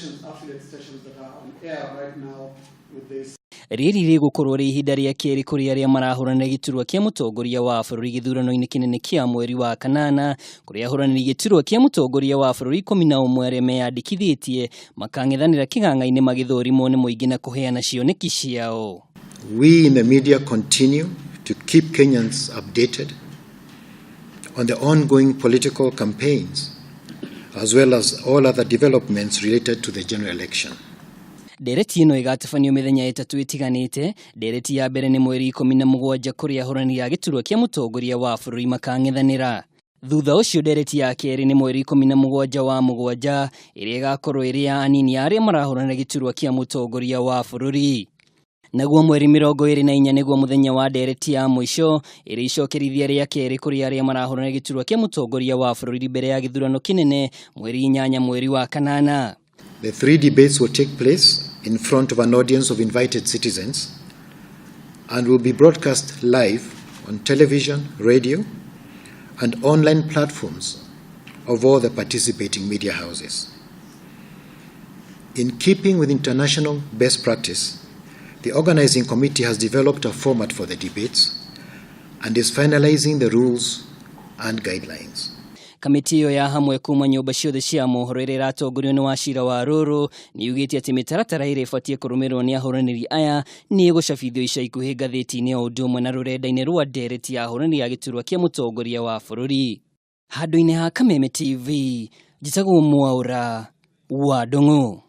stations, affiliate stations that are on air right now with this. Riri rigukorwo ri ihinda ria keri kuri aria marahurana giturwa kia mutongoria wa bururi githurano-ini kinene kia mweri wa kanana kuri ahuraniri giturwa kia mutongoria wa bururi 11 aria meyandikithitie makang'ethanira kiganga-ini magithurimo ni muingi na kuheana cioneki ciao. We in the media continue to keep Kenyans updated on the ongoing political campaigns as well as all other developments related to the general election. Ndereti ino igatabanio mithenya itatu itiganite. Ndereti ya mbere ni mweri-17 kuri ahuraniri a giturwa kia mutongoria wa bururi makang'ethanira. Thutha ucio ndereti ya keri ni mweri-17 wa mugwanja iria igakorwo iri ya anini aria marahurana giturwa kia mutongoria wa bururi. Naguo mweri 24 niguo muthenya wa ndereti ya mwisho iria icokerithia ria keri kuri aria marahurana giturwa kia mutongoria wa bururi mbere ya githurano kinene mweri-8 mweri wa kanana. The 3 debates will take place in front of an audience of invited citizens and will be broadcast live on television, radio, and online platforms of all the participating media houses. In keeping with international best practice, the organizing committee has developed a format for the debates and is finalizing the rules and guidelines. Kamiti iyo ya hamwe kuma nyumba ciothe cia mohoro iria iratongorio ni wacira wa ruru ni yugĩtie ati mitaratara iria ibatie kurumirwo ni ahuraniri aya ni igucabithio ica ikuhi ngathĩti-inĩ oundu umwe na rurenda-inĩ rwa ndereti ya ahuraniri a giturwa kia mutongoria wa bururi. Handũ-inĩ ha Kameme TV, njitagwo Mwaura wa Ndung'u.